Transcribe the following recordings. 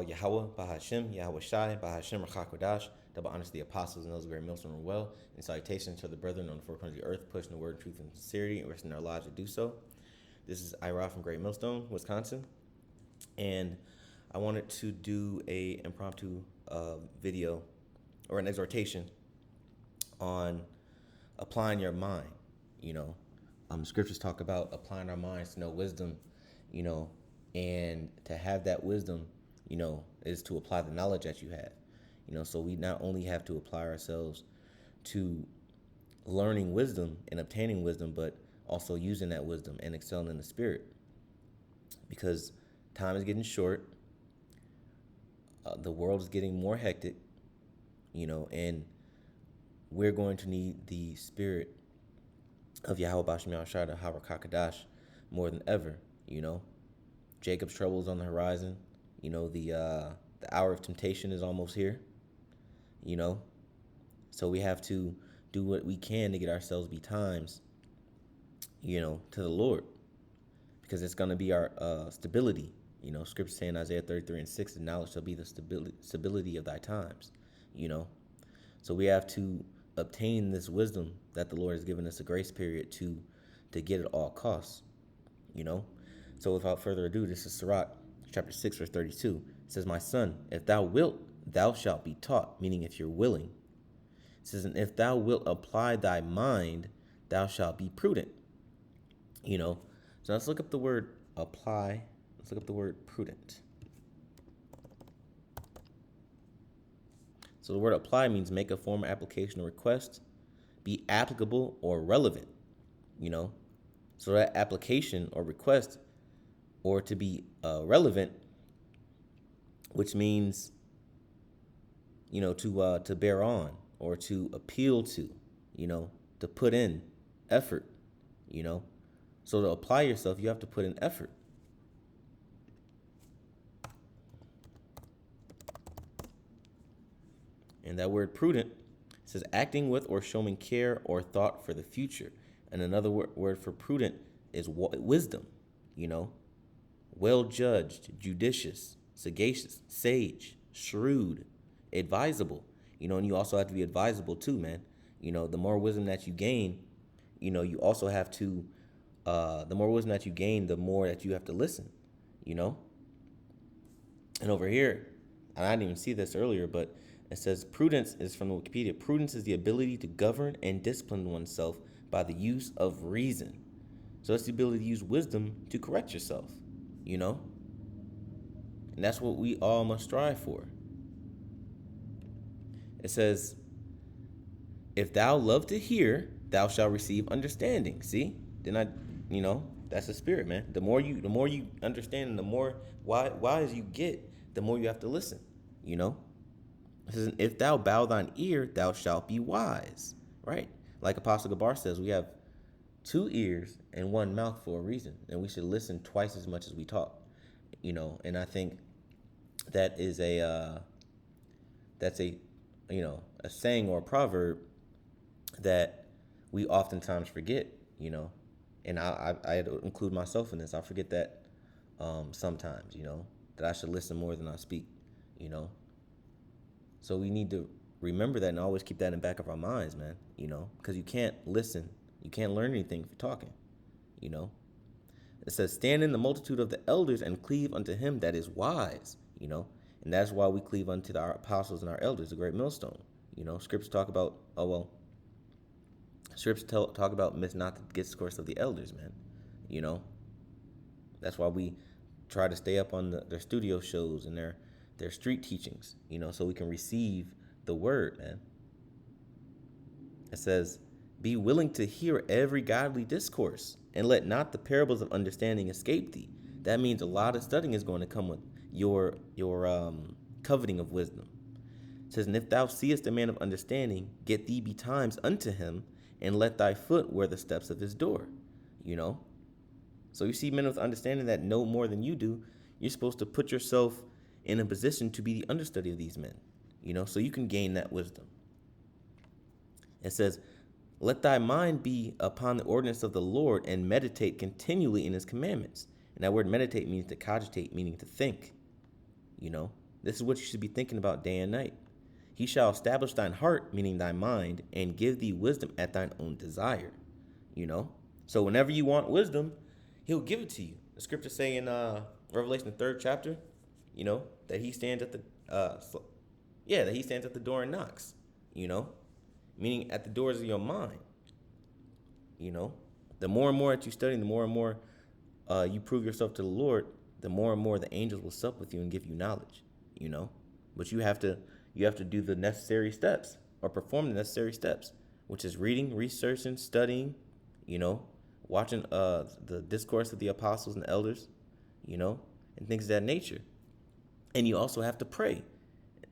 Yahweh, Bahashem, Yahweh Shai, Bahashem, Rachakodash. Double honors to the apostles and those great millstone well. And salutations to the brethren on the four corners of the earth, pushing the word, truth, and sincerity, and risking their lives to do so. This is Ira from Great Millstone, Wisconsin. And I wanted to do a impromptu video or an exhortation on applying your mind. Scriptures talk about applying our minds to know wisdom, and to have that wisdom, is to apply the knowledge that you have. So we not only have to apply ourselves to learning wisdom and obtaining wisdom, but also using that wisdom and excelling in the spirit. Because time is getting short, the world is getting more hectic, and we're going to need the spirit of Yahweh Bashem Yahushua to Harakakadash more than ever. Jacob's trouble is on the horizon. The hour of temptation is almost here. So we have to do what we can to get ourselves be times, to the Lord, because it's going to be our stability. Scripture saying Isaiah 33:6, and knowledge shall be the stability of thy times. So we have to obtain this wisdom that the Lord has given us a grace period to get at all costs. So without further ado, this is Sirach chapter 6 verse 32. It says, "My son, if thou wilt, thou shalt be taught," meaning if you're willing. It says, "And if thou wilt apply thy mind, thou shalt be prudent." So let's look up the word apply. Let's look up the word prudent. So the word apply means make a formal application or request, be applicable or relevant, So that application or request, or to be relevant, which means, to bear on or to appeal to, to put in effort, So to apply yourself, you have to put in effort. And that word prudent says acting with or showing care or thought for the future. And another word for prudent is wisdom, well judged, judicious, sagacious, sage, shrewd, advisable, and you also have to be advisable too, man. The more wisdom that you gain, you also have to, the more wisdom that you gain, the more that you have to listen, And over here, and I didn't even see this earlier, but it says prudence is from the Wikipedia. Prudence is the ability to govern and discipline oneself by the use of reason. So it's the ability to use wisdom to correct yourself, And that's what we all must strive for. It says, "If thou love to hear, thou shalt receive understanding." See? Then that's the spirit, man. The more you understand, and the more wise you get, the more you have to listen, It says, "If thou bow thine ear, thou shalt be wise." Right? Like Apostle Gabar says, we have 2 ears and 1 mouth for a reason, and we should listen twice as much as we talk. And I think that is a saying or a proverb that we oftentimes forget, and I include myself in this. I forget that sometimes, that I should listen more than I speak, So we need to remember that and always keep that in the back of our minds, man, because you can't listen. You can't learn anything if you're talking, It says, "Stand in the multitude of the elders and cleave unto him that is wise," And that's why we cleave unto our apostles and our elders, the great millstone. Scriptures talk about, Scriptures talk about miss not the discourse of the elders, man. That's why we try to stay up on their studio shows and their street teachings, so we can receive the word, man. It says, "Be willing to hear every godly discourse, and let not the parables of understanding escape thee." That means a lot of studying is going to come with your coveting of wisdom. It says, "And if thou seest a man of understanding, get thee betimes unto him, and let thy foot wear the steps of his door." So you see men with understanding that know more than you do, you're supposed to put yourself in a position to be the understudy of these men, so you can gain that wisdom. It says, "Let thy mind be upon the ordinance of the Lord, and meditate continually in his commandments." And that word meditate means to cogitate, meaning to think, This is what you should be thinking about day and night. He shall establish thine heart, meaning thy mind, and give thee wisdom at thine own desire. You know? So whenever you want wisdom, he'll give it to you. The scriptures say in Revelation, the 3rd chapter, that he stands at the that he stands at the door and knocks, meaning at the doors of your mind. The more and more that you study, the more and more you prove yourself to the Lord, the more and more the angels will sup with you and give you knowledge, But you have to do the necessary steps, or perform the necessary steps, which is reading, researching, studying, watching the discourse of the apostles and elders, and things of that nature. And you also have to pray,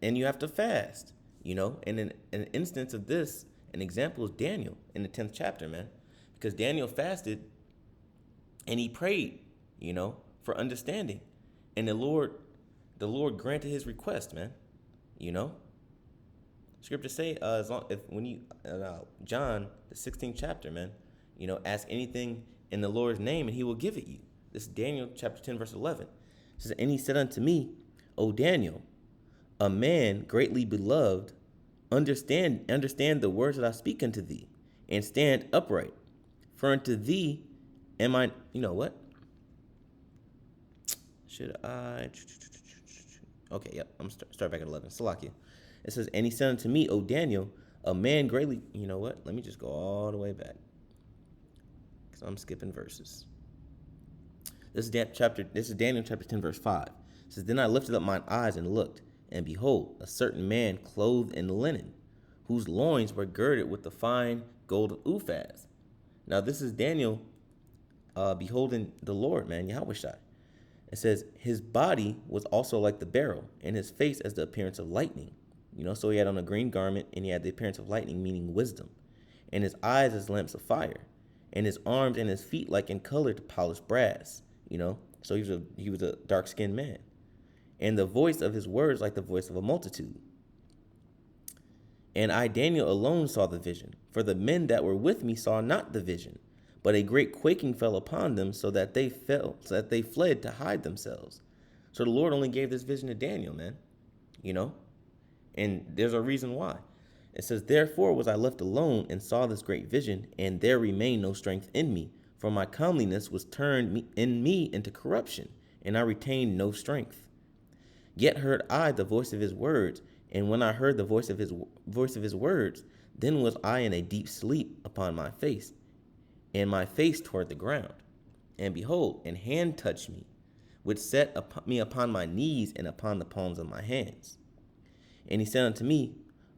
and you have to fast, And in an instance of this, an example is Daniel in the 10th chapter, man, because Daniel fasted and he prayed, for understanding, and the Lord granted his request, man. Scriptures say, John, the 16th chapter, man, ask anything in the Lord's name and he will give it you. This is Daniel chapter 10, verse 11. It says, and he said unto me, O Daniel, a man greatly beloved, understand the words that I speak unto thee, and stand upright. For unto thee am I, what? Should I? Okay, yep, I'm start back at 11. Salakia. It says, and he said unto me, O Daniel, a man greatly, Let me just go all the way back, because I'm skipping verses. This is Daniel chapter 10, verse 5. It says, then I lifted up mine eyes and looked, and behold, a certain man clothed in linen, whose loins were girded with the fine gold of Uphaz. Now this is Daniel beholding the Lord, man, Yahushua. It says, his body was also like the beryl, and his face as the appearance of lightning. So he had on a green garment, and he had the appearance of lightning, meaning wisdom. And his eyes as lamps of fire, and his arms and his feet like in color to polished brass. So he was a dark-skinned man. And the voice of his words like the voice of a multitude. And I, Daniel, alone saw the vision, for the men that were with me saw not the vision. But a great quaking fell upon them, so that they fled to hide themselves. So the Lord only gave this vision to Daniel, man. And there's a reason why. It says, therefore was I left alone and saw this great vision, and there remained no strength in me, for my comeliness was turned in me into corruption, and I retained no strength. Yet heard I the voice of his words, and when I heard the voice of his words, then was I in a deep sleep upon my face, and my face toward the ground. And behold, an hand touched me, which set me upon my knees and upon the palms of my hands. And he said unto me,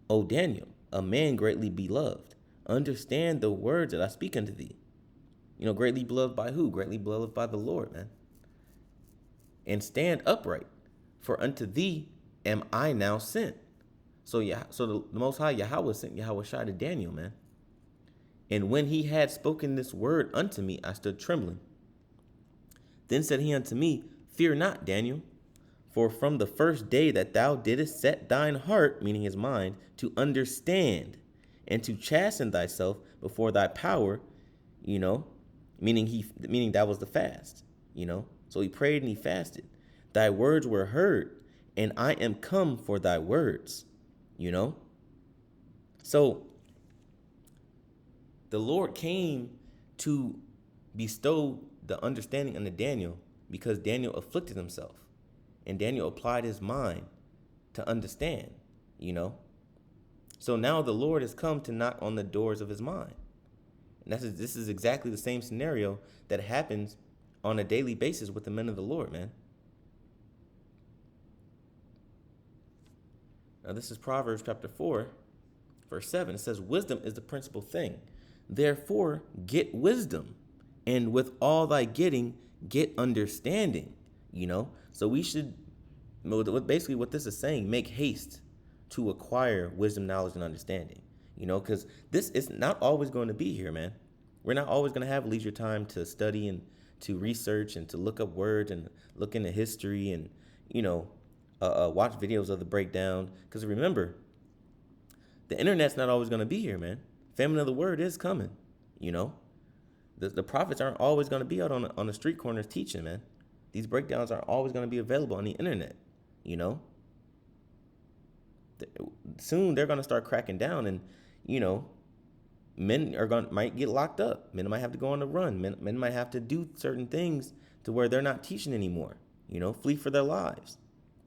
O Daniel, a man greatly beloved, understand the words that I speak unto thee. Greatly beloved by who? Greatly beloved by the Lord, man. And stand upright, for unto thee am I now sent. So the Most High Yahweh sent Yahushua to Daniel, man. And when he had spoken this word unto me, I stood trembling. Then said he unto me, fear not, Daniel, for from the first day that thou didst set thine heart, meaning his mind, to understand and to chasten thyself before thy power, meaning that was the fast, So he prayed and he fasted. Thy words were heard, and I am come for thy words, So the Lord came to bestow the understanding unto Daniel because Daniel afflicted himself, and Daniel applied his mind to understand, So now the Lord has come to knock on the doors of his mind. And this is exactly the same scenario that happens on a daily basis with the men of the Lord, man. Now this is Proverbs chapter 4, verse 7. It says, wisdom is the principal thing. Therefore, get wisdom, and with all thy getting, get understanding, So we should, basically what this is saying, make haste to acquire wisdom, knowledge, and understanding, because this is not always going to be here, man. We're not always going to have leisure time to study and to research and to look up words and look into history and, watch videos of the breakdown. Because remember, the internet's not always going to be here, man. Famine of the word is coming, The prophets aren't always going to be out on the street corners teaching, man. These breakdowns aren't always going to be available on the internet, Soon they're going to start cracking down, and you know, men might get locked up. Men might have to go on the run. Men might have to do certain things to where they're not teaching anymore. You know, flee for their lives.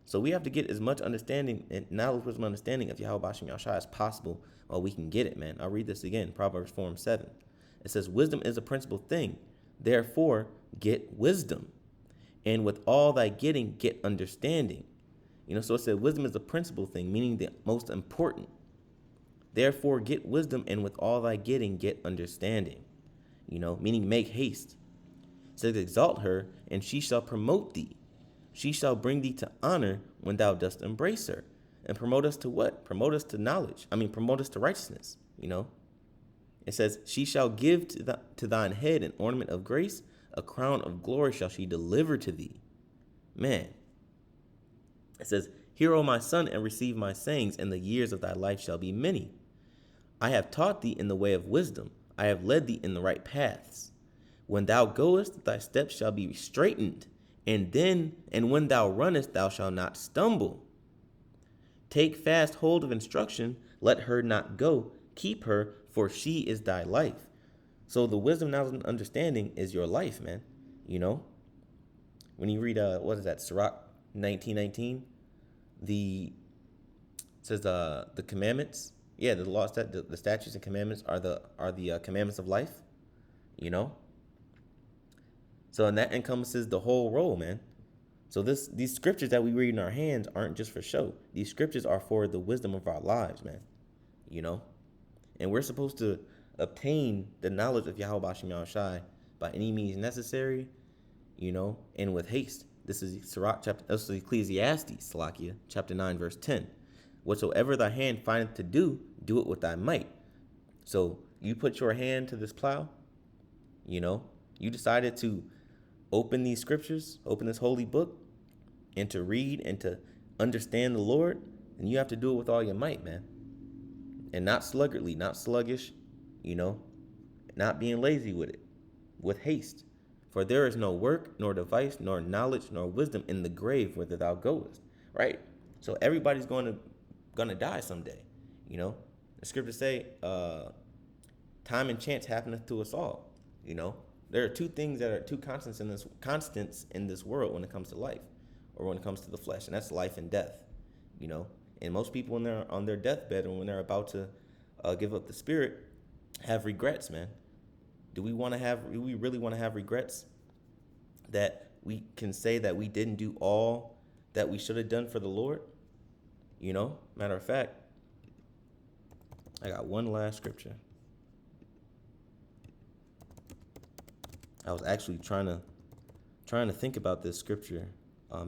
So we have to get as much understanding and knowledge, wisdom, understanding of Yahweh Bashem Yahushua as possible while we can get it, man. I'll read this again, Proverbs 4:7. It says, wisdom is a principal thing. Therefore, get wisdom. And with all thy getting, get understanding. You know, so it said wisdom is a principal thing, meaning the most important. Therefore, get wisdom, and with all thy getting, get understanding. You know, meaning make haste. It says, exalt her, and she shall promote thee. She shall bring thee to honor when thou dost embrace her. And promote us to what? Promote us to knowledge. Promote us to righteousness, you know. It says, she shall give to thine head an ornament of grace, a crown of glory shall she deliver to thee. Man. It says, hear, O my son, and receive my sayings, and the years of thy life shall be many. I have taught thee in the way of wisdom. I have led thee in the right paths. When thou goest, thy steps shall be straightened, and when thou runnest, thou shalt not stumble. Take fast hold of instruction, let her not go, keep her, for she is thy life. So the wisdom, knowledge, and understanding is your life, man. You know, when you read what is that, Sirach 19:19, it says the commandments, the law, the statutes and commandments are the commandments of life, you know. So, and that encompasses the whole role, man. So these scriptures that we read in our hands aren't just for show. These scriptures are for the wisdom of our lives, man. You know, and we're supposed to obtain the knowledge of Yahweh Bashem Yahushai by any means necessary, you know, and with haste. This is Ecclesiastes, Salakia, chapter 9, verse 10. Whatsoever thy hand findeth to do, do it with thy might. So you put your hand to this plow, you know, you decided to open these scriptures, open this holy book, and to read and to understand the Lord, and you have to do it with all your might, man. And not sluggardly, not sluggish, you know, not being lazy with it, with haste. For there is no work, nor device, nor knowledge, nor wisdom in the grave whither thou goest, right? So everybody's gonna die someday, you know. The scriptures say, time and chance happeneth to us all, you know. There are two constants in this world when it comes to life, or when it comes to the flesh, and that's life and death, you know. And most people, when they're on their deathbed and when they're about to give up the spirit, have regrets, man. Do we really want to have regrets that we can say that we didn't do all that we should have done for the Lord? You know, matter of fact, I got one last scripture. I was actually trying to think about this scripture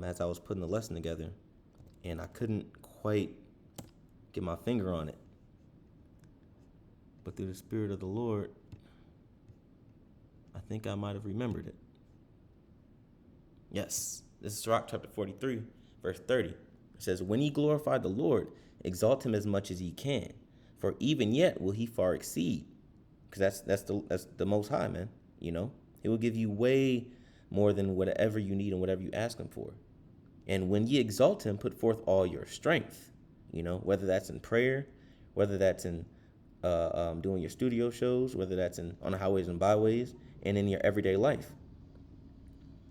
as I was putting the lesson together, and I couldn't quite get my finger on it. But through the Spirit of the Lord, I think I might have remembered it. Yes, this is Sirach chapter 43, verse 30. It says, when ye glorify the Lord, exalt him as much as ye can, for even yet will he far exceed. Because that's the Most High, man. You know, he will give you way more than whatever you need and whatever you ask him for. And when ye exalt him, put forth all your strength. You know, whether that's in prayer, whether that's in doing your studio shows, whether that's on the highways and byways, and in your everyday life.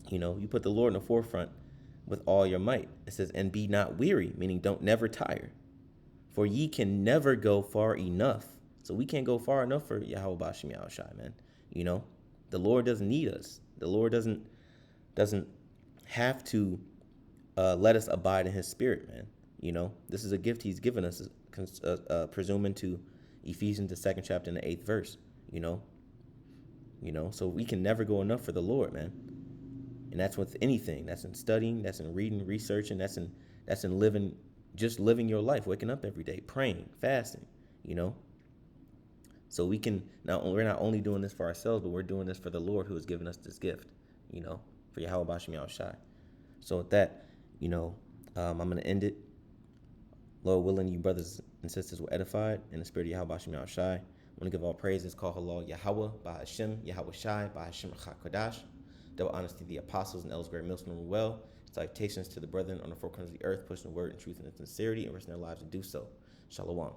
You know, you put the Lord in the forefront with all your might. It says, and be not weary, meaning don't never tire. For ye can never go far enough. So we can't go far enough for Yahweh Bashem Yahushai, man. You know, the Lord doesn't need us. The Lord doesn't have to let us abide in his spirit, man. You know, this is a gift he's given us, presuming to Ephesians, the 2nd chapter and the 8th verse, you know, so we can never go enough for the Lord, man. And that's with anything. That's in studying, that's in reading, researching, that's in living your life, waking up every day, praying, fasting, you know. So we're not only doing this for ourselves, but we're doing this for the Lord who has given us this gift, you know, for Yahweh Bashem Yahushai. So with that, you know, I'm going to end it. Lord willing, you brothers and sisters were edified in the spirit of Yahweh Bashem Yahushai. I want to give all praises, call halal Yahweh, Bahashem, Yahweh Shai, Bahashem HaKadosh. Double honors to the apostles and elders, great millstone, well. Salutations to the brethren on the four corners of the earth, pushing the word in truth and in sincerity, and risking their lives to do so. Shalom.